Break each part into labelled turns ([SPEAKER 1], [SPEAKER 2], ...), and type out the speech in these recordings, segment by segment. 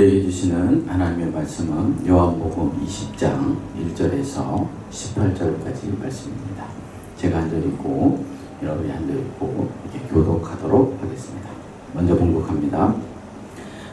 [SPEAKER 1] 우리에게 주시는 하나님의 말씀은 요한복음 20장 1절에서 18절까지 말씀입니다. 제가 한 절 읽고 여러분이 한 절 읽고 이렇게 교독하도록 하겠습니다. 먼저 봉독합니다.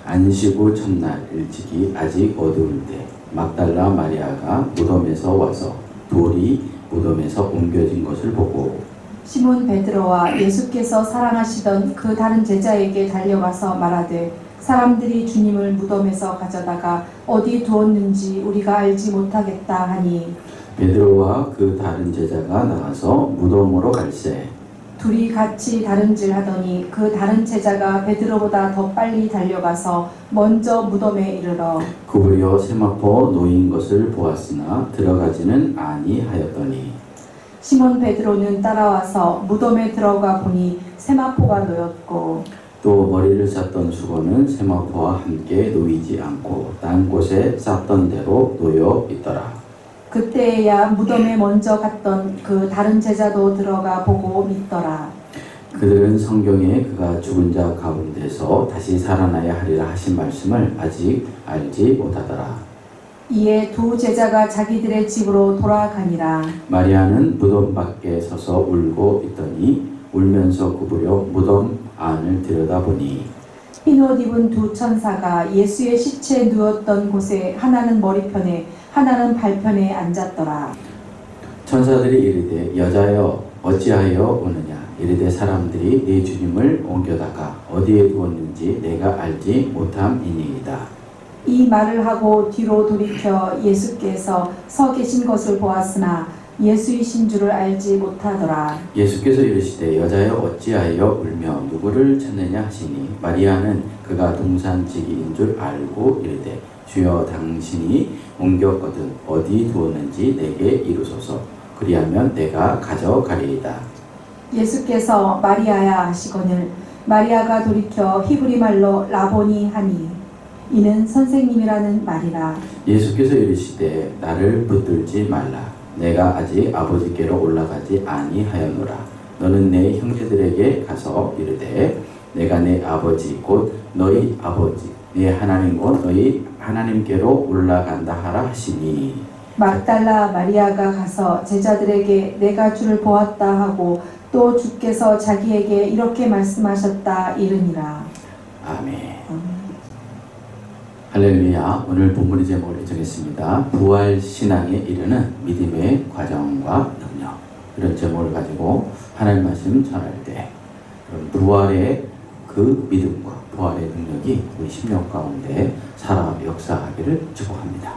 [SPEAKER 1] 안식 후 첫날 일찍이 아직 어두울 때 막달라 마리아가 무덤에서 와서 돌이 무덤에서 옮겨진 것을 보고
[SPEAKER 2] 시몬 베드로와 예수께서 사랑하시던 그 다른 제자에게 달려가서 말하되 사람들이 주님을 무덤에서 가져다가 어디 두었는지 우리가 알지 못하겠다 하니
[SPEAKER 1] 베드로와 그 다른 제자가 나가서 무덤으로 갈새
[SPEAKER 2] 둘이 같이 다름질하더니 그 다른 제자가 베드로보다 더 빨리 달려가서 먼저 무덤에 이르러
[SPEAKER 1] 구부려 세마포 놓인 것을 보았으나 들어가지는 아니하였더니
[SPEAKER 2] 시몬 베드로는 따라와서 무덤에 들어가 보니 세마포가 놓였고
[SPEAKER 1] 또 머리를 쌌던 수건은 세마포와 함께 놓이지 않고 딴 곳에 쌌던 대로 놓여 있더라.
[SPEAKER 2] 그때야 무덤에 먼저 갔던 그 다른 제자도 들어가 보고 믿더라.
[SPEAKER 1] 그들은 성경에 그가 죽은 자 가운데서 다시 살아나야 하리라 하신 말씀을 아직 알지 못하더라.
[SPEAKER 2] 이에 두 제자가 자기들의 집으로 돌아가니라.
[SPEAKER 1] 마리아는 무덤 밖에 서서 울고 있더니 울면서 구부려 무덤 안을 들여다보니
[SPEAKER 2] 흰 옷 입은 두 천사가 예수의 시체에 누웠던 곳에 하나는 머리편에 하나는 발편에 앉았더라.
[SPEAKER 1] 천사들이 이르되 여자여 어찌하여 오느냐 이르되 사람들이 네 주님을 옮겨다가 어디에 두었는지 내가 알지 못함이니이다.
[SPEAKER 2] 이 말을 하고 뒤로 돌이켜 예수께서 서 계신 것을 보았으나 예수이신 줄을 알지 못하더라.
[SPEAKER 1] 예수께서 이르시되 여자여 어찌하여 울며 누구를 찾느냐 하시니 마리아는 그가 동산지기인 줄 알고 이르되 주여 당신이 옮겼거든 어디 두었는지 내게 이루소서 그리하면 내가 가져가리이다.
[SPEAKER 2] 예수께서 마리아야 하시거늘 마리아가 돌이켜 히브리 말로 라보니 하니 이는 선생님이라는 말이라.
[SPEAKER 1] 예수께서 이르시되 나를 붙들지 말라. 내가 아직 아버지께로 올라가지 아니하였노라. 너는 내 형제들에게 가서 이르되 내가 내 아버지 곧 너희 아버지 네 하나님 곧 너희 하나님께로 올라간다 하라 하시니
[SPEAKER 2] 막달라 마리아가 가서 제자들에게 내가 주를 보았다 하고 또 주께서 자기에게 이렇게 말씀하셨다 이르니라.
[SPEAKER 1] 아멘. 할렐루야. 오늘 본문의 제목을 정했습니다. 부활 신앙에 이르는 믿음의 과정과 능력. 이런 제목을 가지고 하나님 말씀 전할 때 부활의 그 믿음과 부활의 능력이 우리 심령 가운데 살아 역사하기를 축복합니다.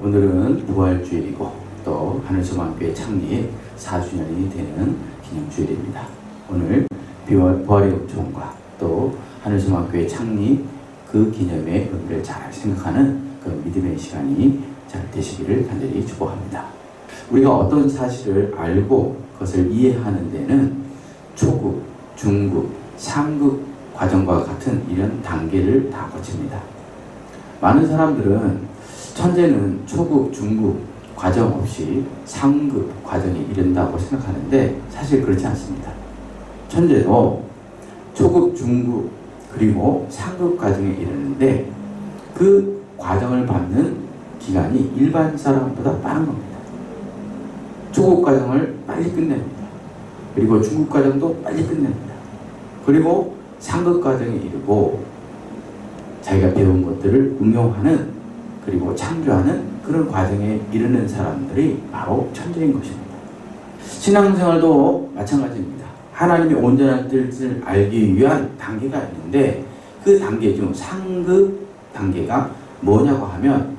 [SPEAKER 1] 오늘은 부활주일이고 또 하늘소망교회 창립 4주년이 되는 기념주일입니다. 오늘 부활의 역종과 또 하늘소망교회 창립 그 기념의 의미를 잘 생각하는 그 믿음의 시간이 잘 되시기를 간절히 축복합니다. 우리가 어떤 사실을 알고 그것을 이해하는 데는 초급, 중급, 상급 과정과 같은 이런 단계를 다 거칩니다. 많은 사람들은 천재는 초급, 중급 과정 없이 상급 과정에 이른다고 생각하는데 사실 그렇지 않습니다. 천재도 초급, 중급 그리고 상급 과정에 이르는데 그 과정을 밟는 기간이 일반 사람보다 빠른 겁니다. 초급 과정을 빨리 끝냅니다. 그리고 중급 과정도 빨리 끝냅니다. 그리고 상급 과정에 이르고 자기가 배운 것들을 응용하는 그리고 창조하는 그런 과정에 이르는 사람들이 바로 천재인 것입니다. 신앙생활도 마찬가지입니다. 하나님의 온전한 뜻을 알기 위한 단계가 있는데 그 단계 중 상급 단계가 뭐냐고 하면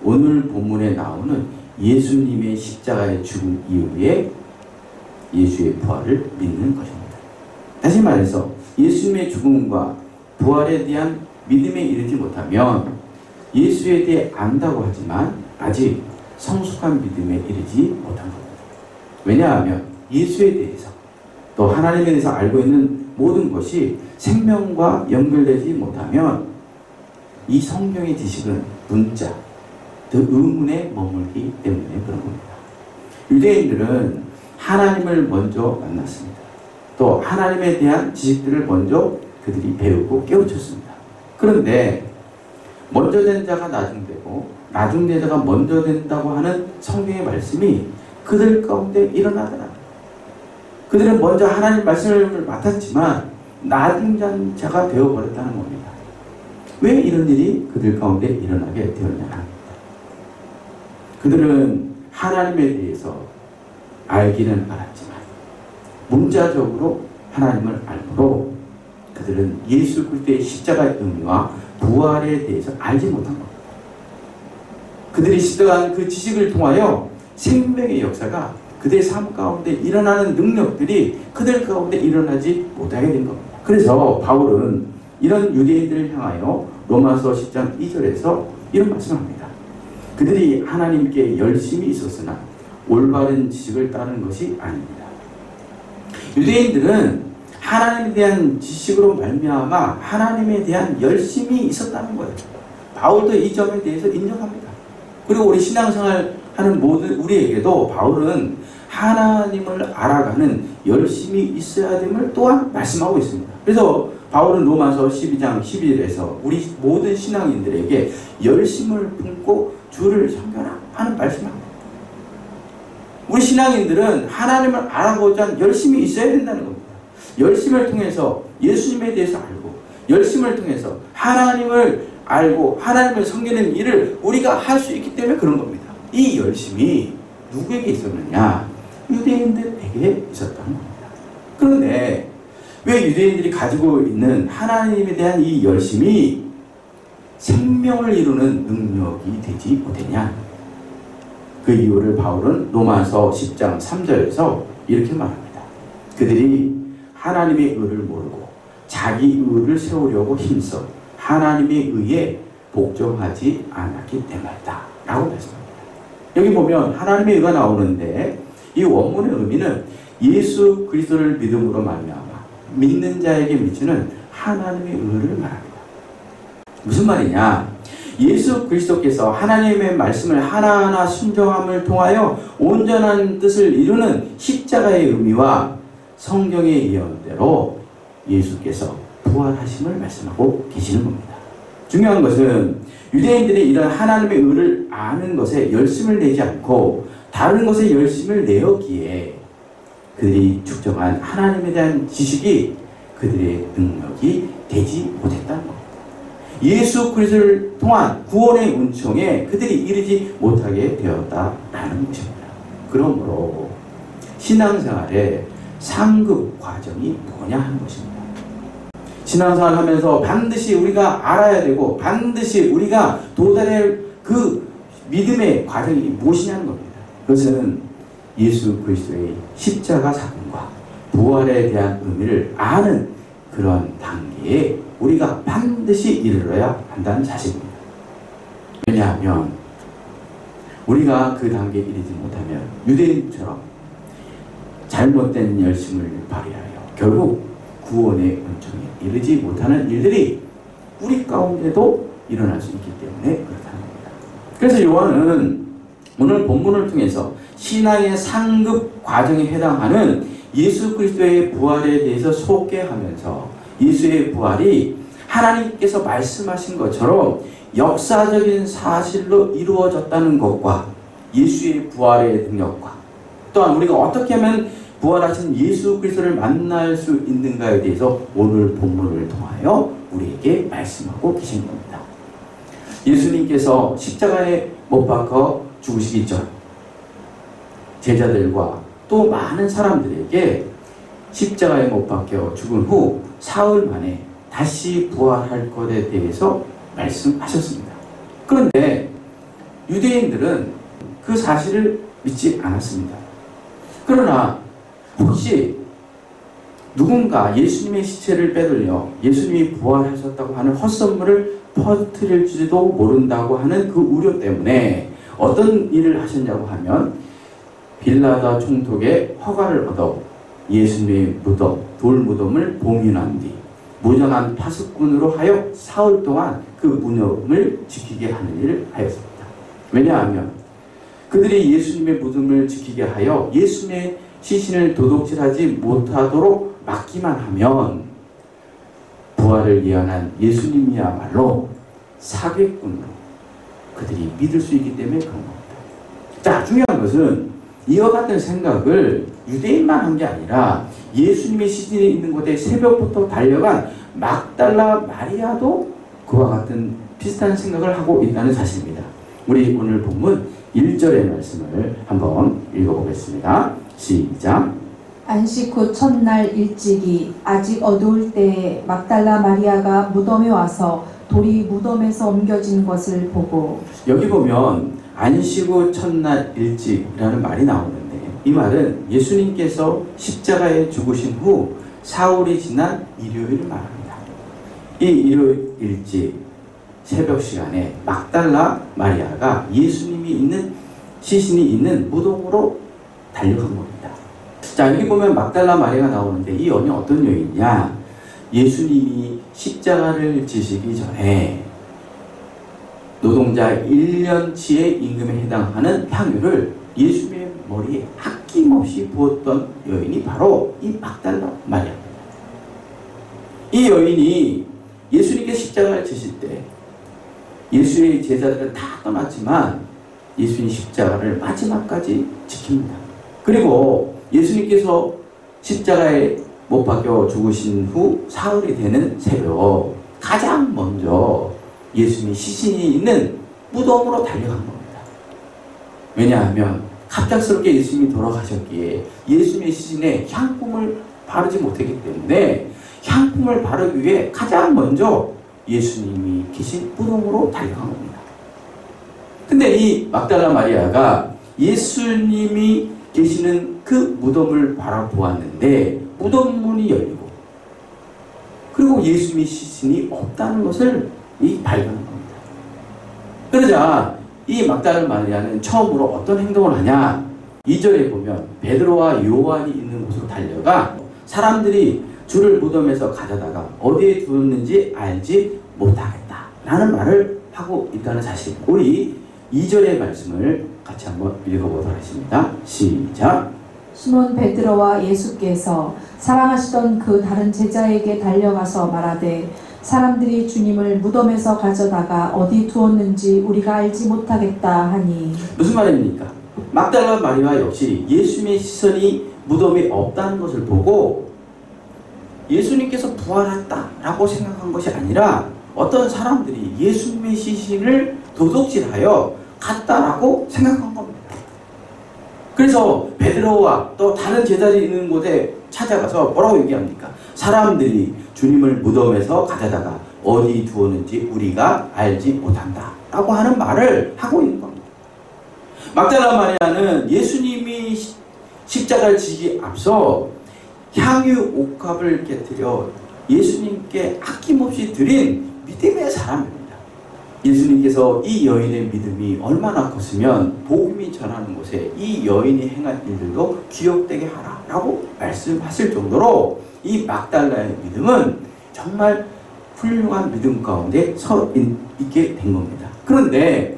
[SPEAKER 1] 오늘 본문에 나오는 예수님의 십자가의 죽음 이후에 예수의 부활을 믿는 것입니다. 다시 말해서 예수님의 죽음과 부활에 대한 믿음에 이르지 못하면 예수에 대해 안다고 하지만 아직 성숙한 믿음에 이르지 못한 겁니다. 왜냐하면 예수에 대해서 또 하나님에 대해서 알고 있는 모든 것이 생명과 연결되지 못하면 이 성경의 지식은 문자, 그 의문에 머물기 때문에 그런 겁니다. 유대인들은 하나님을 먼저 만났습니다. 또 하나님에 대한 지식들을 먼저 그들이 배우고 깨우쳤습니다. 그런데 먼저 된 자가 나중되고 나중된 자가 먼저 된다고 하는 성경의 말씀이 그들 가운데 일어나더라. 그들은 먼저 하나님 말씀을 맡았지만 나중된 자가 되어버렸다는 겁니다. 왜 이런 일이 그들 가운데 일어나게 되었냐 합니다. 그들은 하나님에 대해서 알기는 알았지만 문자적으로 하나님을 알므로 그들은 예수 그리스도의 십자가의 의미와 부활에 대해서 알지 못한 겁니다. 그들이 십자가한 그 지식을 통하여 생명의 역사가 그들의 삶 가운데 일어나는 능력들이 그들 가운데 일어나지 못하게 된 겁니다. 그래서 바울은 이런 유대인들을 향하여 로마서 10장 2절에서 이런 말씀을 합니다. 그들이 하나님께 열심히 있었으나 올바른 지식을 따르는 것이 아닙니다. 유대인들은 하나님에 대한 지식으로 말미암아 하나님에 대한 열심이 있었다는 거예요. 바울도 이 점에 대해서 인정합니다. 그리고 우리 신앙생활 하는 모든 우리에게도 바울은 하나님을 알아가는 열심이 있어야 됨을 또한 말씀하고 있습니다. 그래서 바울은 로마서 12장 11절에서 우리 모든 신앙인들에게 열심을 품고 주를 섬겨라 하는 말씀합니다. 우리 신앙인들은 하나님을 알아보고자 하는 열심이 있어야 된다는 겁니다. 열심을 통해서 예수님에 대해서 알고 열심을 통해서 하나님을 알고 하나님을 섬기는 일을 우리가 할 수 있기 때문에 그런 겁니다. 이 열심이 누구에게 있었느냐? 유대인들에게 있었다는 겁니다. 그런데 왜 유대인들이 가지고 있는 하나님에 대한 이 열심이 생명을 이루는 능력이 되지 못했냐? 그 이유를 바울은 로마서 10장 3절에서 이렇게 말합니다. 그들이 하나님의 의를 모르고 자기 의를 세우려고 힘써 하나님의 의에 복종하지 않았기 때문이다 라고 말씀합니다. 여기 보면 하나님의 의가 나오는데 이 원문의 의미는 예수 그리스도를 믿음으로 말미암아 믿는 자에게 미치는 하나님의 의를 말합니다. 무슨 말이냐? 예수 그리스도께서 하나님의 말씀을 하나하나 순종함을 통하여 온전한 뜻을 이루는 십자가의 의미와 성경의 예언대로 예수께서 부활하심을 말씀하고 계시는 겁니다. 중요한 것은 유대인들이 이런 하나님의 의를 아는 것에 열심을 내지 않고 다른 것에 열심을 내었기에 그들이 축적한 하나님에 대한 지식이 그들의 능력이 되지 못했다는 겁니다. 예수 그리스도를 통한 구원의 은총에 그들이 이르지 못하게 되었다라는 것입니다. 그러므로 신앙생활의 상급 과정이 뭐냐 하는 것입니다. 신앙생활 하면서 반드시 우리가 알아야 되고 반드시 우리가 도달할 그 믿음의 과정이 무엇이냐는 겁니다. 그것은 예수 그리스도의 십자가 사건과 부활에 대한 의미를 아는 그런 단계에 우리가 반드시 이르러야 한다는 사실입니다. 왜냐하면 우리가 그 단계에 이르지 못하면 유대인처럼 잘못된 열심을 발휘하여 결국 구원의 은총에 이르지 못하는 일들이 우리 가운데도 일어날 수 있기 때문에 그렇다는 겁니다. 그래서 요한은 오늘 본문을 통해서 신앙의 상급 과정에 해당하는 예수 그리스도의 부활에 대해서 소개하면서 예수의 부활이 하나님께서 말씀하신 것처럼 역사적인 사실로 이루어졌다는 것과 예수의 부활의 능력과 또한 우리가 어떻게 하면 부활하신 예수 그리스도를 만날 수 있는가에 대해서 오늘 본문을 통하여 우리에게 말씀하고 계신 겁니다. 예수님께서 십자가에 못 박혀 죽으시기 전 제자들과 또 많은 사람들에게 십자가에 못 박혀 죽은 후 사흘 만에 다시 부활할 것에 대해서 말씀하셨습니다. 그런데 유대인들은 그 사실을 믿지 않았습니다. 그러나 혹시 누군가 예수님의 시체를 빼돌려 예수님이 부활하셨다고 하는 헛선물을 퍼뜨릴지도 모른다고 하는 그 우려 때문에 어떤 일을 하셨냐고 하면 빌라다 총독의 허가를 얻어 예수님의 무덤, 돌무덤을 봉인한 뒤 무장한 파수꾼으로 하여 사흘 동안 그 무덤을 지키게 하는 일을 하였습니다. 왜냐하면 그들이 예수님의 무덤을 지키게 하여 예수님의 시신을 도둑질하지 못하도록 막기만 하면 부활을 예언한 예수님이야말로 사기꾼으로 그들이 믿을 수 있기 때문에 그런 겁니다. 자, 중요한 것은 이와 같은 생각을 유대인만 한 게 아니라 예수님의 시신이 있는 곳에 새벽부터 달려간 막달라 마리아도 그와 같은 비슷한 생각을 하고 있다는 사실입니다. 우리 오늘 본문 1절의 말씀을 한번 읽어보겠습니다. 시작.
[SPEAKER 2] 안식 후 첫날 일찍이 아직 어두울 때에 막달라 마리아가 무덤에 와서 돌이 무덤에서 옮겨진 것을 보고.
[SPEAKER 1] 여기 보면 안식 후 첫날 일찍이라는 말이 나오는데 이 말은 예수님께서 십자가에 죽으신 후 사흘이 지난 일요일을 말합니다. 이 일요일 일찍 새벽 시간에 막달라 마리아가 예수님이 있는 시신이 있는 무덤으로 달려간 겁니다. 자, 여기 보면 막달라 마리아가 나오는데 이 여인이 어떤 여인이냐? 예수님이 십자가를 지시기 전에 노동자 1년치의 임금에 해당하는 향유를 예수님의 머리에 아낌없이 부었던 여인이 바로 이 막달라 마리아입니다. 이 여인이 예수님께 십자가를 지실 때 예수의 제자들은 다 떠났지만 예수님 십자가를 마지막까지 지킵니다. 그리고 예수님께서 십자가에 못 박혀 죽으신 후 사흘이 되는 새벽 가장 먼저 예수님이 시신이 있는 무덤으로 달려간 겁니다. 왜냐하면 갑작스럽게 예수님이 돌아가셨기에 예수님의 시신에 향품을 바르지 못했기 때문에 향품을 바르기 위해 가장 먼저 예수님이 계신 무덤으로 달려간 겁니다. 근데 이 막달라 마리아가 예수님이 계시는 그 무덤을 바라보았는데 무덤 문이 열리고 그리고 예수님의 시신이 없다는 것을 발견한 겁니다. 그러자 이 막달라 마리아는 처음으로 어떤 행동을 하냐? 2절에 보면 베드로와 요한이 있는 곳으로 달려가 사람들이 주를 무덤에서 가져다가 어디에 두었는지 알지 못하겠다 라는 말을 하고 있다는 사실입니다. 우리 2절의 말씀을 같이 한번 읽어보도록 하겠습니다. 시작.
[SPEAKER 2] 시몬 베드로와 예수께서 사랑하시던 그 다른 제자에게 달려가서 말하되 사람들이 주님을 무덤에서 가져다가 어디 두었는지 우리가 알지 못하겠다 하니. 무슨
[SPEAKER 1] 말입니까? 막달라 마리아 역시 예수님의 시선이 무덤에 없다는 것을 보고 예수님께서 부활했다라고 생각한 것이 아니라 어떤 사람들이 예수님의 시신을 도둑질하여 갔다라고 생각한 겁니다. 그래서 베드로와 또 다른 제자들이 있는 곳에 찾아가서 뭐라고 얘기합니까? 사람들이 주님을 무덤에서 가져다가 어디 두었는지 우리가 알지 못한다 라고 하는 말을 하고 있는 겁니다. 막달라 마리아는 예수님이 십자가를 지기 앞서 향유 옥합을 깨뜨려 예수님께 아낌없이 드린 믿음의 사람입니다. 예수님께서 이 여인의 믿음이 얼마나 컸으면 복음이 전하는 곳에 이 여인이 행한 일들도 기억되게 하라 라고 말씀하실 정도로 이 막달라의 믿음은 정말 훌륭한 믿음 가운데 서 있게 된 겁니다. 그런데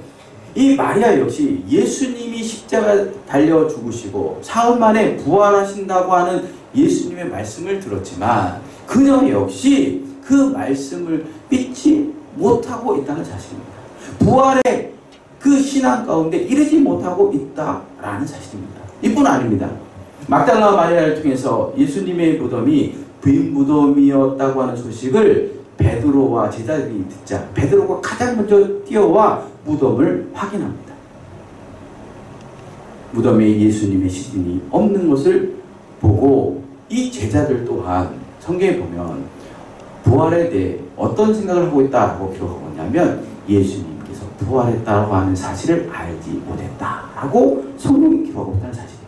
[SPEAKER 1] 이 마리아 역시 예수님이 십자가 달려 죽으시고 사흘 만에 부활하신다고 하는 예수님의 말씀을 들었지만 그녀 역시 그 말씀을 믿지 못하고 있다는 사실입니다. 부활의 그 신앙 가운데 이르지 못하고 있다라는 사실입니다. 이뿐 아닙니다. 막달라 마리아를 통해서 예수님의 무덤이 빈 무덤이었다고 하는 소식을 베드로와 제자들이 듣자 베드로가 가장 먼저 뛰어와 무덤을 확인합니다. 무덤에 예수님의 시신이 없는 것을 보고 이 제자들 또한 성경에 보면 부활에 대해 어떤 생각을 하고 있다라고 기록하고 있냐면 예수님께서 부활했다고 하는 사실을 알지 못했다라고 성경이 기록하고 있다는 사실이에요.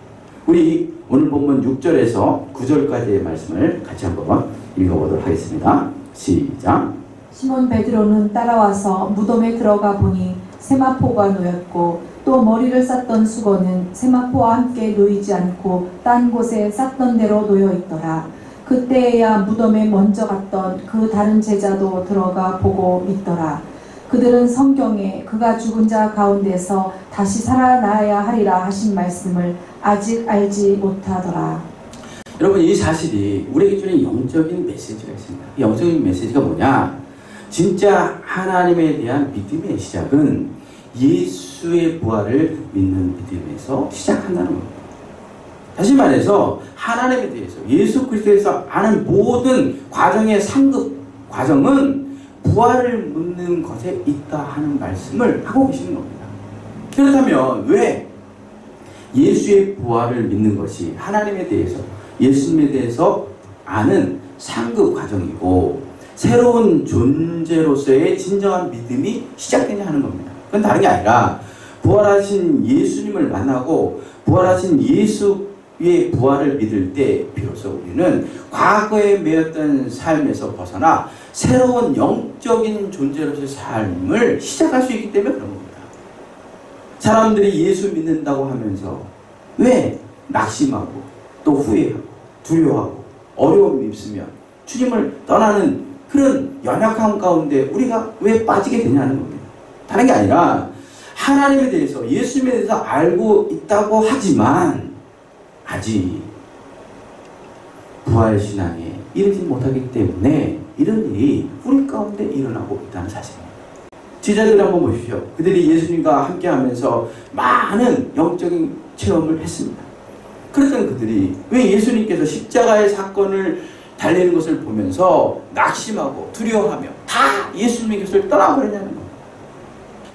[SPEAKER 1] 우리 오늘 본문 6절에서 9절까지의 말씀을 같이 한번 읽어보도록 하겠습니다. 시작.
[SPEAKER 2] 시몬 베드로는 따라와서 무덤에 들어가 보니 세마포가 놓였고 또 머리를 쌌던 수건은 세마포와 함께 놓이지 않고 딴 곳에 쌌던 대로 놓여 있더라. 그때에야 무덤에 먼저 갔던 그 다른 제자도 들어가 보고 믿더라. 그들은 성경에 그가 죽은 자 가운데서 다시 살아나야 하리라 하신 말씀을 아직 알지 못하더라.
[SPEAKER 1] 여러분, 이 사실이 우리에게 주는 영적인 메시지가 있습니다. 이 영적인 메시지가 뭐냐? 진짜 하나님에 대한 믿음의 시작은 예수의 부활을 믿는 믿음에서 시작한다는 겁니다. 다시 말해서 하나님에 대해서 예수 그리스도에서 아는 모든 과정의 상급 과정은 부활을 묻는 것에 있다 하는 말씀을 하고 계시는 겁니다. 그렇다면 왜 예수의 부활을 믿는 것이 하나님에 대해서 예수님에 대해서 아는 상급 과정이고 새로운 존재로서의 진정한 믿음이 시작되냐 하는 겁니다. 그건 다른 게 아니라 부활하신 예수님을 만나고 부활하신 예수의 부활을 믿을 때 비로소 우리는 과거에 매였던 삶에서 벗어나 새로운 영적인 존재로서의 삶을 시작할 수 있기 때문에 그런 겁니다. 사람들이 예수 믿는다고 하면서 왜 낙심하고 또 후회하고 두려워하고 어려움이 있으면 주님을 떠나는 그런 연약함 가운데 우리가 왜 빠지게 되냐는 겁니다. 다른 게 아니라 하나님에 대해서 예수님에 대해서 알고 있다고 하지만 아직 부활신앙에 이르지 못하기 때문에 이런 일이 우리 가운데 일어나고 있다는 사실입니다. 제자들 한번 보십시오. 그들이 예수님과 함께하면서 많은 영적인 체험을 했습니다. 그랬던 그들이 왜 예수님께서 십자가의 사건을 달리는 것을 보면서 낙심하고 두려워하며 다 예수님의 곁을 떠나버렸냐는 겁니다.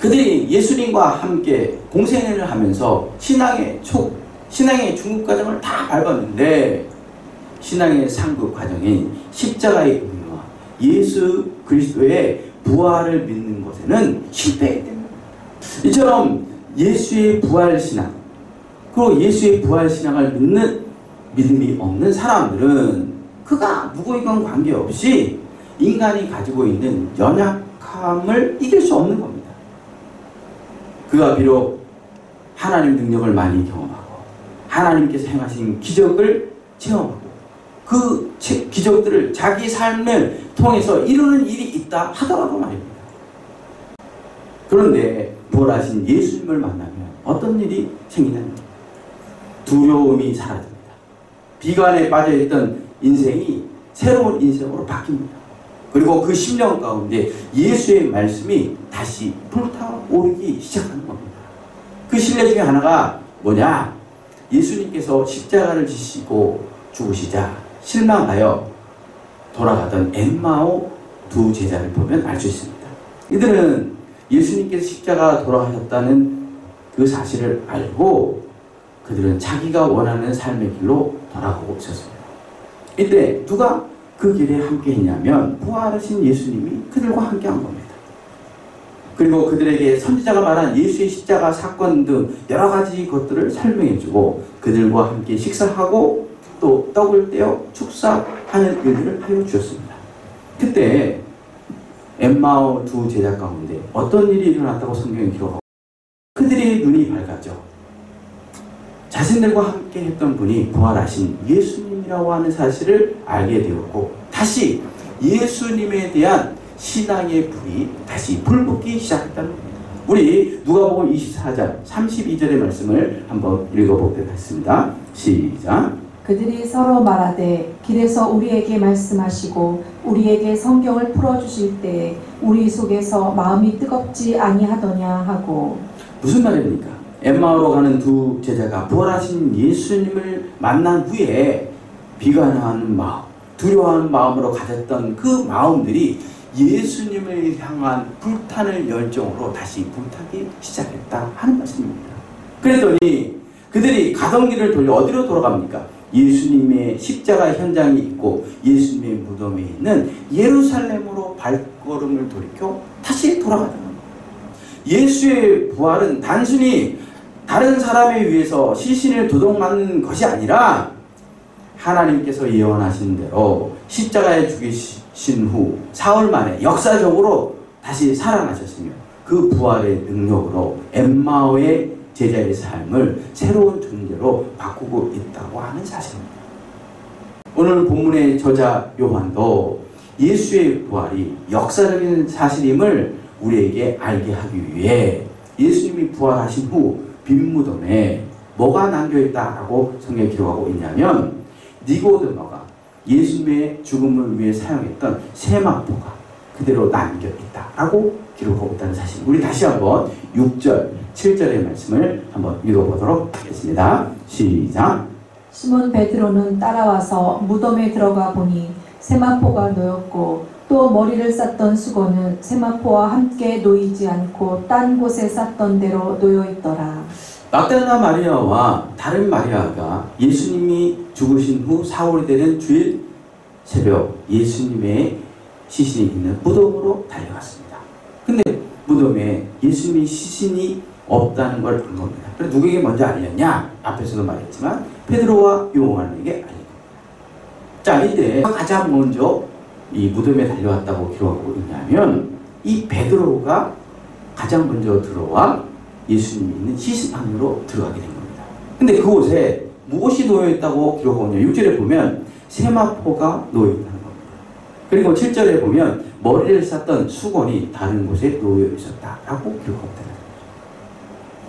[SPEAKER 1] 그들이 예수님과 함께 공생애를 하면서 신앙의 신앙의 중급 과정을 다 밟았는데 신앙의 상급 과정인 십자가의 의미와 예수 그리스도의 부활을 믿는 것에는 실패했기 때문입니다. 이처럼 예수의 부활신앙 그리고 예수의 부활신앙을 믿는 믿음이 없는 사람들은 그가 누구이건 관계없이 인간이 가지고 있는 연약함을 이길 수 없는 겁니다. 그가 비록 하나님 능력을 많이 경험하고 하나님께서 행하신 기적을 체험하고 그 기적들을 자기 삶을 통해서 이루는 일이 있다 하더라도 말입니다. 그런데 부활하신 예수님을 만나면 어떤 일이 생기냐면 두려움이 사라집니다. 비관에 빠져있던 인생이 새로운 인생으로 바뀝니다. 그리고 그 심령 가운데 예수의 말씀이 다시 불타오르기 시작하는 겁니다. 그 신뢰 중에 하나가 뭐냐? 예수님께서 십자가를 지시고 죽으시자 실망하여 돌아가던 엠마오 두 제자를 보면 알 수 있습니다. 이들은 예수님께서 십자가 돌아가셨다는 그 사실을 알고 그들은 자기가 원하는 삶의 길로 돌아가고 있었습니다. 이때 누가 그 길에 함께 했냐면 부활하신 예수님이 그들과 함께 한 겁니다. 그리고 그들에게 선지자가 말한 예수의 십자가 사건 등 여러 가지 것들을 설명해주고 그들과 함께 식사하고 또 떡을 떼어 축사하는 일들을 하여 주었습니다. 그때 엠마오 두 제자 가운데 어떤 일이 일어났다고 성경에 기록하고 그들의 눈이 밝아져 자신들과 함께 했던 분이 부활하신 예수님이라고 하는 사실을 알게 되었고 다시 예수님에 대한 신앙의 불이 다시 불붙기 시작했다는 겁니다. 우리 누가복음 24장 32절의 말씀을 한번 읽어보도록 하겠습니다. 시작.
[SPEAKER 2] 그들이 서로 말하되 길에서 우리에게 말씀하시고 우리에게 성경을 풀어주실 때에 우리 속에서 마음이 뜨겁지 아니하더냐 하고. 무슨
[SPEAKER 1] 말입니까? 엠마오로 가는 두 제자가 부활하신 예수님을 만난 후에 비관하는 마음, 두려워하는 마음으로 가졌던 그 마음들이 예수님을 향한 불타는 열정으로 다시 불타기 시작했다 하는 말씀입니다. 그랬더니 그들이 가던 길을 돌려 어디로 돌아갑니까? 예수님의 십자가 현장이 있고 예수님의 무덤에 있는 예루살렘으로 발걸음을 돌이켜 다시 돌아가는 겁니다. 예수의 부활은 단순히 다른 사람에 의해서 시신을 도둑맞는 것이 아니라 하나님께서 예언하신 대로 십자가에 죽이신 후 사흘 만에 역사적으로 다시 살아나셨으며 그 부활의 능력으로 엠마오의 제자의 삶을 새로운 존재로 바꾸고 있다고 하는 사실입니다. 오늘 본문의 저자 요한도 예수의 부활이 역사적인 사실임을 우리에게 알게 하기 위해 예수님이 부활하신 후 빈무덤에 뭐가 남겨있다라고 성경에 기록하고 있냐면 니고데모가 예수님의 죽음을 위해 사용했던 세마포가 그대로 남겨있다라고 기록하고 있다는 사실. 우리 다시 한번 6절, 7절의 말씀을 한번 읽어보도록 하겠습니다. 시작.
[SPEAKER 2] 시몬 베드로는 따라와서 무덤에 들어가 보니 세마포가 놓였고 또 머리를 쌌던 수건은 세마포와 함께 놓이지 않고 딴 곳에 쌌던 대로 놓여 있더라.
[SPEAKER 1] 막달라 마리아와 다른 마리아가 예수님이 죽으신 후 사흘이 되는 주일 새벽 예수님의 시신이 있는 무덤으로 달려갔습니다. 근데 무덤에 예수님의 시신이 없다는 걸 안 겁니다. 그래서 누구에게 먼저 알렸냐? 앞에서도 말했지만 베드로와 요한에게 알린 겁니다. 자, 이때 가장 먼저 이 무덤에 달려왔다고 기록하고 있냐면 이 베드로가 가장 먼저 들어와 예수님이 있는 시신 안으로 들어가게 된 겁니다. 근데 그곳에 무엇이 놓여있다고 기록하고 있냐? 6절에 보면 세마포가 놓여있다는 겁니다. 그리고 7절에 보면 머리를 쌌던 수건이 다른 곳에 놓여 있었다라고 기록하고 있다.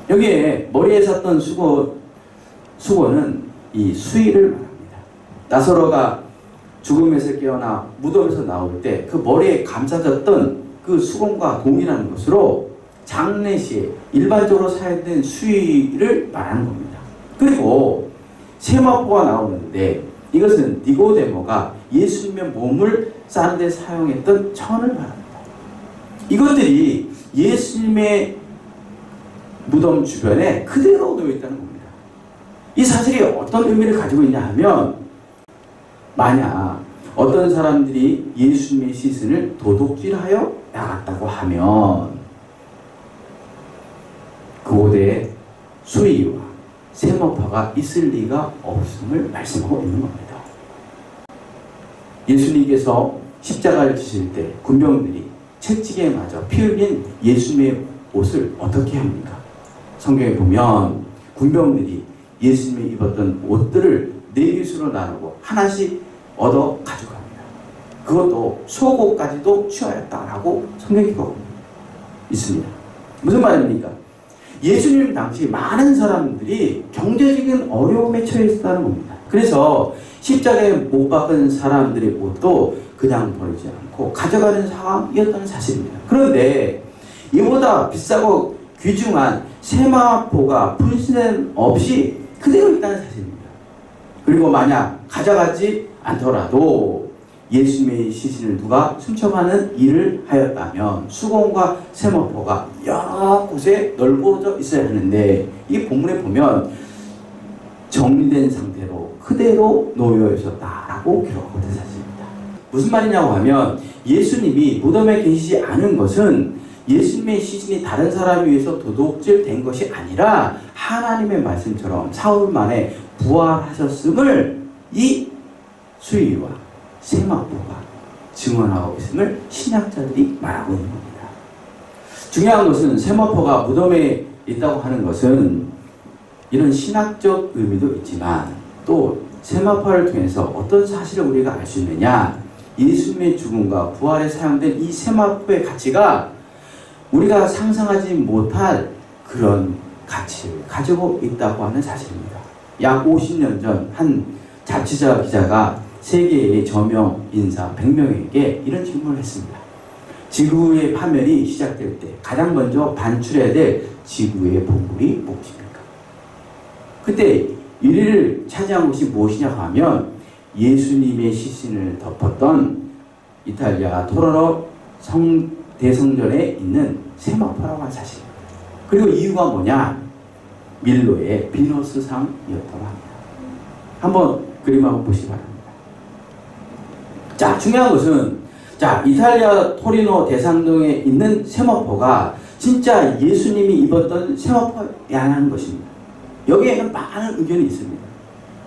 [SPEAKER 1] 여기에 머리에 쌌던 수건은 이 수의를 말합니다. 나사로가 죽음에서 깨어나 무덤에서 나올 때 그 머리에 감싸졌던 그 수건과 동일한 것으로 장례시에 일반적으로 사용된 수의를 말하는 겁니다. 그리고 세마포가 나오는데 이것은 니고데모가 예수님의 몸을 싸는 데 사용했던 천을 말합니다. 이것들이 예수님의 무덤 주변에 그대로 놓여 있다는 겁니다. 이 사실이 어떤 의미를 가지고 있냐 하면 만약 어떤 사람들이 예수님의 시신을 도둑질하여 나갔다고 하면 그곳에 수의와 세마포가 있을 리가 없음을 말씀하고 있는 겁니다. 예수님께서 십자가를 지실 때 군병들이 채찍에 맞아 피 흘린 예수님의 옷을 어떻게 합니까? 성경에 보면 군병들이 예수님이 입었던 옷들을 4개수로 나누고 하나씩 얻어 가져갑니다. 그것도 속옷까지도 취하였다라고 성경에 기록하고 있습니다. 무슨 말입니까? 예수님 당시 많은 사람들이 경제적인 어려움에 처해 있었다는 겁니다. 그래서 십자가에 못 박은 사람들의 옷도 그냥 버리지 않고 가져가는 상황이었다는 사실입니다. 그런데 이보다 비싸고 귀중한 세마포가 분실 없이 그대로 있다는 사실입니다. 그리고 만약 가져가지 않더라도 예수님의 시신을 누가 훔쳐가는 일을 하였다면 수건과 세마포가 여러 곳에 넓어져 있어야 하는데 이 본문에 보면 정리된 상태로 그대로 놓여 있었다라고 기록하고 있는 사실입니다. 무슨 말이냐고 하면 예수님이 무덤에 계시지 않은 것은 예수님의 시신이 다른 사람에 의해서 도둑질된 것이 아니라 하나님의 말씀처럼 사흘 만에 부활하셨음을 이 수의와 세마포가 증언하고 있음을 신학자들이 말하고 있는 겁니다. 중요한 것은 세마포가 무덤에 있다고 하는 것은 이런 신학적 의미도 있지만 또 세마포를 통해서 어떤 사실을 우리가 알 수 있느냐? 예수님의 죽음과 부활에 사용된 이 세마포의 가치가 우리가 상상하지 못할 그런 가치를 가지고 있다고 하는 사실입니다. 약 50년 전 한 잡지사 기자가 세계의 저명 인사 100명에게 이런 질문을 했습니다. 지구의 파멸이 시작될 때 가장 먼저 반출해야 될 지구의 보물이 무엇입니까? 그때 1위를 차지한 것이 무엇이냐고 하면 예수님의 시신을 덮었던 이탈리아 토로노 대성전에 있는 세마포라고 하는 사실입니다. 그리고 이유가 뭐냐? 밀로의 비너스상이었다고 합니다. 한번 그림 한번 보시기 바랍니다. 자, 중요한 것은 이탈리아 토리노 대성전에 있는 세마포가 진짜 예수님이 입었던 세마포야라는 것입니다. 여기에는 많은 의견이 있습니다.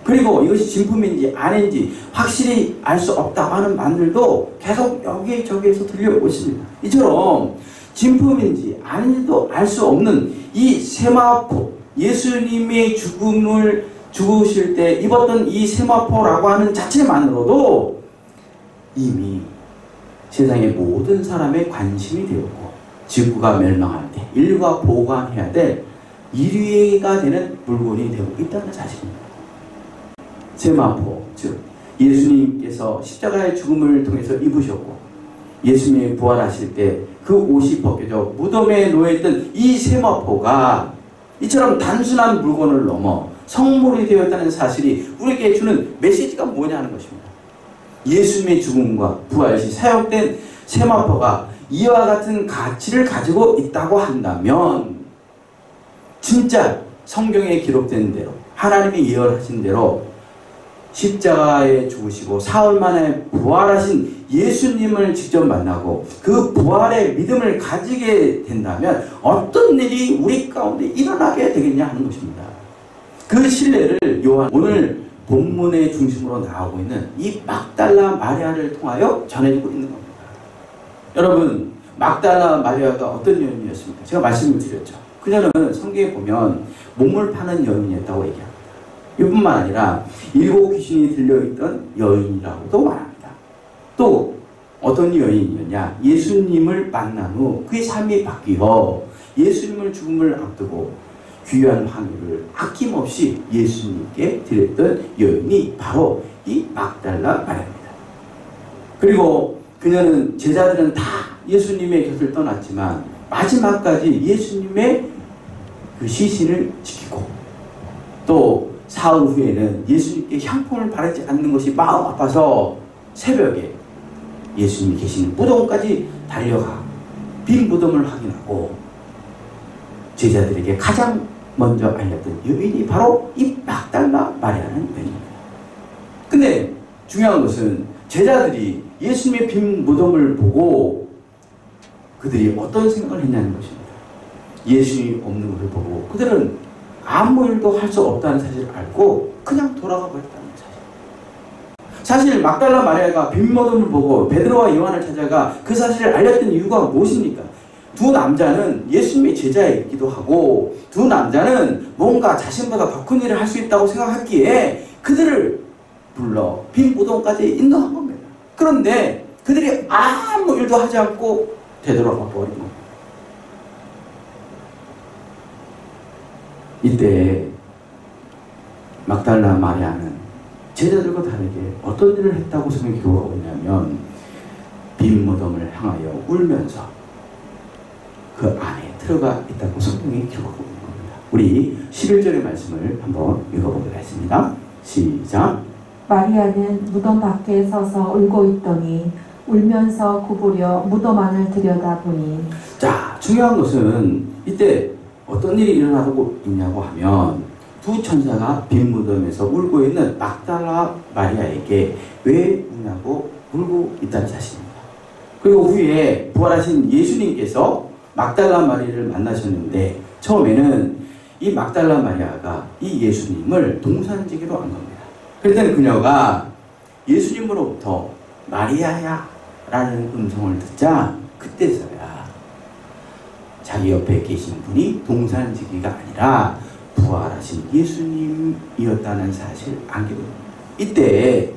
[SPEAKER 1] 그리고 이것이 진품인지 아닌지 확실히 알 수 없다고 하는 말들도 계속 여기저기에서 들려오고 있습니다. 이처럼 진품인지 아닌지도 알 수 없는 이 세마포, 예수님의 죽으실 때 입었던 이 세마포라고 하는 자체만으로도 이미 세상의 모든 사람의 관심이 되었고 지구가 멸망할 때 인류가 보관해야 될 1위가 되는 물건이 되고 있다는 사실입니다. 세마포, 즉 예수님께서 십자가의 죽음을 통해서 입으셨고 예수님이 부활하실 때 그 옷이 벗겨져 무덤에 놓여있던 이 세마포가 이처럼 단순한 물건을 넘어 성물이 되었다는 사실이 우리에게 주는 메시지가 뭐냐 하는 것입니다. 예수님의 죽음과 부활 시 사용된 세마포가 이와 같은 가치를 가지고 있다고 한다면 진짜 성경에 기록된 대로 하나님이 예언하신 대로 십자가에 죽으시고 사흘 만에 부활하신 예수님을 직접 만나고 그 부활의 믿음을 가지게 된다면 어떤 일이 우리 가운데 일어나게 되겠냐 하는 것입니다. 그 신뢰를 요한 오늘 본문의 중심으로 나오고 있는 이 막달라 마리아를 통하여 전해지고 있는 겁니다. 여러분, 막달라 마리아가 어떤 여인이었습니까? 제가 말씀을 드렸죠. 그녀는 성경에 보면 몸을 파는 여인이었다고 얘기합니다. 이뿐만 아니라 7 귀신이 들려있던 여인이라고도 말합니다. 또 어떤 여인이었냐? 예수님을 만난 후 그의 삶이 바뀌어 예수님을 죽음을 앞두고 귀한 환유를 아낌없이 예수님께 드렸던 여인이 바로 이 막달라 마리아입니다. 그리고 그녀는 제자들은 다 예수님의 곁을 떠났지만 마지막까지 예수님의 그 시신을 지키고 또 사흘 후에는 예수님께 향품을 바르지 않는 것이 마음 아파서 새벽에 예수님이 계시는 무덤까지 달려가 빈 무덤을 확인하고 제자들에게 가장 먼저 알렸던 여인이 바로 이 막달라 마리아라는 여인입니다. 근데 중요한 것은 제자들이 예수님의 빈 무덤을 보고 그들이 어떤 생각을 했냐는 것입니다. 예수님이 없는 것을 보고 그들은 아무 일도 할 수 없다는 사실을 알고 그냥 돌아가 버렸다는 사실. 사실 막달라 마리아가 빈 무덤을 보고 베드로와 요한을 찾아가 그 사실을 알렸던 이유가 무엇입니까? 두 남자는 예수님의 제자이기도 하고 두 남자는 뭔가 자신보다 더 큰 일을 할 수 있다고 생각했기에 그들을 불러 빈 무덤까지 인도한 겁니다. 그런데 그들이 아무 일도 하지 않고 되돌아가 버린 겁니다. 이때 막달라 마리아는 제자들과 다르게 어떤 일을 했다고 성경이 기록하고 있냐면 빈 무덤을 향하여 울면서 그 안에 들어가 있다고 성경이 기록하고 있는 겁니다. 우리 11절의 말씀을 한번 읽어보도록 하겠습니다. 시작.
[SPEAKER 2] 마리아는 무덤 밖에 서서 울고 있더니 울면서 구부려 무덤 안을 들여다보니.
[SPEAKER 1] 자, 중요한 것은 이때 어떤 일이 일어나고 있냐고 하면 두 천사가 빈 무덤에서 울고 있는 막달라 마리아에게 왜 우냐고 울고 있다는 사실입니다. 그리고 후에 부활하신 예수님께서 막달라 마리아를 만나셨는데 처음에는 이 막달라 마리아가 이 예수님을 동산지기로 한 겁니다. 그랬더니 그녀가 예수님으로부터 마리아야 라는 음성을 듣자 그때서야 자기 옆에 계신 분이 동산지기가 아니라 부활하신 예수님이었다는 사실을 알게 됩니다. 이때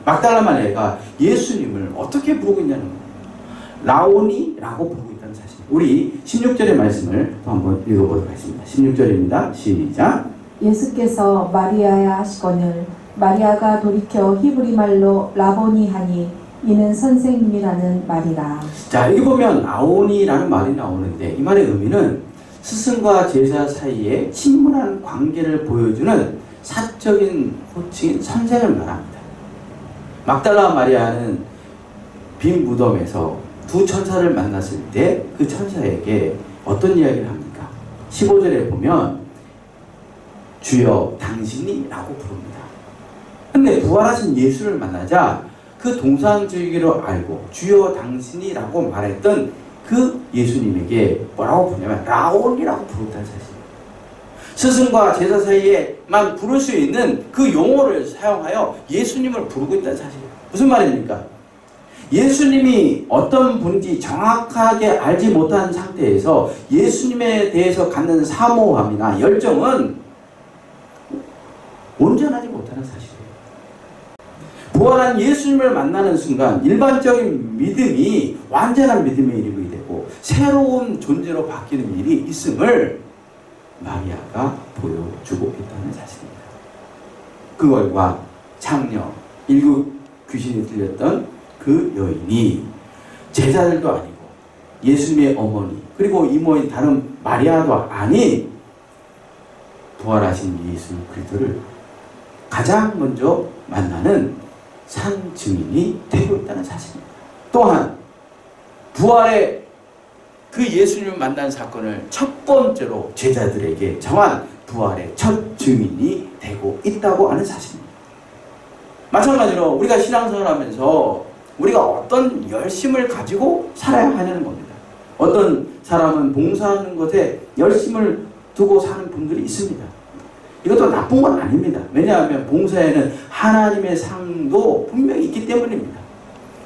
[SPEAKER 1] 막달라 마리아가 예수님을 어떻게 부르고 있냐는 겁니다. 라오니라고 부르고 있다는 사실. 우리 16절의 말씀을 또 한번 읽어보도록 하겠습니다. 16절입니다. 시작.
[SPEAKER 2] 예수께서 마리아야 하시거늘 마리아가 돌이켜 히브리 말로 라보니 하니 이는 선생님이라는 말이라.
[SPEAKER 1] 자, 여기 보면 라오니라는 말이 나오는데 이 말의 의미는 스승과 제자 사이에 친밀한 관계를 보여주는 사적인 호칭인 선생을 말합니다. 막달라 마리아는 빈 무덤에서 두 천사를 만났을 때 그 천사에게 어떤 이야기를 합니까? 15절에 보면 주여 당신이 라고 부릅니다. 근데 부활하신 예수를 만나자 그 동산주의로 알고 주여 당신이 라고 말했던 그 예수님에게 뭐라고 부르냐면 라온이라고 부른다는 사실입니다. 스승과 제자 사이에만 부를 수 있는 그 용어를 사용하여 예수님을 부르고 있다는 사실입니다. 무슨 말입니까? 예수님이 어떤 분인지 정확하게 알지 못한 상태에서 예수님에 대해서 갖는 사모함이나 열정은 온전하지 못하는 사실이에요. 부활한 예수님을 만나는 순간 일반적인 믿음이 완전한 믿음에 이르게 되고 새로운 존재로 바뀌는 일이 있음을 마리아가 보여주고 있다는 사실입니다. 그 결과 장녀 7 귀신이 들렸던 그 여인이 제자들도 아니고 예수님의 어머니 그리고 이모인 다른 마리아도 아닌 부활하신 예수 그리스도를 가장 먼저 만나는 산 증인이 되고 있다는 사실입니다. 또한 부활의 그 예수님을 만난 사건을 첫 번째로 제자들에게 정한 부활의 첫 증인이 되고 있다고 하는 사실입니다. 마찬가지로 우리가 신앙생활을 하면서 우리가 어떤 열심을 가지고 살아야 하는 겁니다. 어떤 사람은 봉사하는 것에 열심을 두고 사는 분들이 있습니다. 이것도 나쁜 건 아닙니다. 왜냐하면 봉사에는 하나님의 상도 분명히 있기 때문입니다.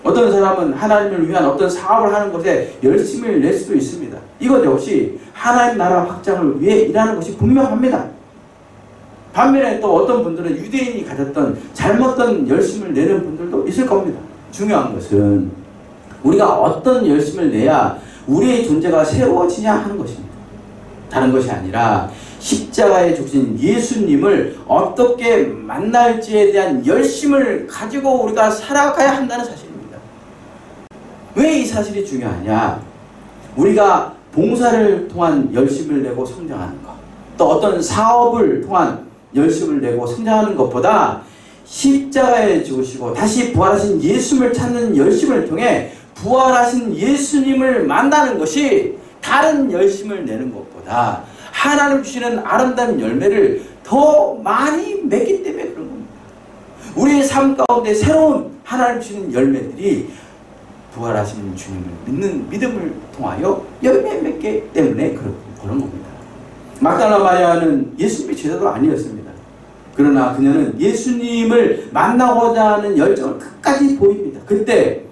[SPEAKER 1] 어떤 사람은 하나님을 위한 어떤 사업을 하는 것에 열심을 낼 수도 있습니다. 이것 역시 하나님 나라 확장을 위해 일하는 것이 분명합니다. 반면에 또 어떤 분들은 유대인이 가졌던 잘못된 열심을 내는 분들도 있을 겁니다. 중요한 것은 우리가 어떤 열심을 내야 우리의 존재가 새로워지냐 하는 것입니다. 다른 것이 아니라 십자가에 죽으신 예수님을 어떻게 만날지에 대한 열심을 가지고 우리가 살아가야 한다는 사실입니다. 왜 이 사실이 중요하냐? 우리가 봉사를 통한 열심을 내고 성장하는 것, 또 어떤 사업을 통한 열심을 내고 성장하는 것보다 십자가에 죽으시고 다시 부활하신 예수님을 찾는 열심을 통해 부활하신 예수님을 만나는 것이 다른 열심을 내는 것보다 하나님 주시는 아름다운 열매를 더 많이 맺기 때문에 그런 겁니다. 우리의 삶 가운데 새로운 하나님 주시는 열매들이 부활하신 주님을 믿는 믿음을 통하여 열매 맺기 때문에 그런 겁니다. 막달라 마리아는 예수님의 제자도 아니었습니다. 그러나 그녀는 예수님을 만나고자 하는 열정을 끝까지 보입니다. 그때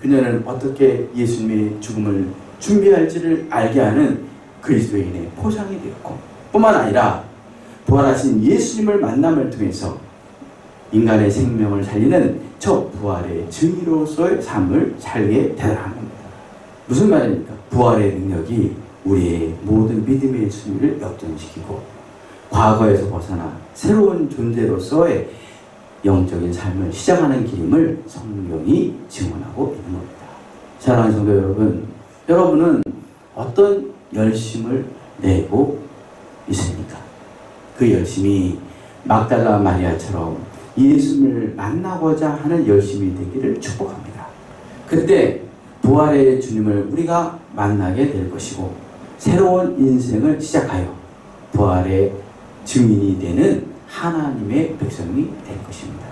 [SPEAKER 1] 그녀는 어떻게 예수님의 죽음을 준비할지를 알게 하는 그리스도인의 포상이 되었고, 뿐만 아니라 부활하신 예수님을 만남을 통해서 인간의 생명을 살리는 저 부활의 증인으로서의 삶을 살게 되라는 겁니다. 무슨 말입니까? 부활의 능력이 우리의 모든 믿음의 순위를 역전시키고 과거에서 벗어나 새로운 존재로서의 영적인 삶을 시작하는 길임을 성경이 증언하고 있는 겁니다. 사랑하는 성도 여러분, 여러분은 어떤 열심을 내고 있습니까? 그 열심이 막달라 마리아처럼 예수님을 만나고자 하는 열심이 되기를 축복합니다. 그때 부활의 주님을 우리가 만나게 될 것이고 새로운 인생을 시작하여 부활의 증인이 되는 하나님의 백성이 될 것입니다.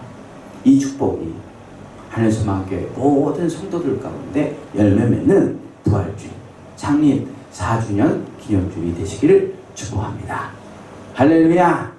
[SPEAKER 1] 이 축복이 하늘소망교회 모든 성도들 가운데 열매 맺는 부활주일 창립 4주년 기념주일이 되시기를 축복합니다. 할렐루야!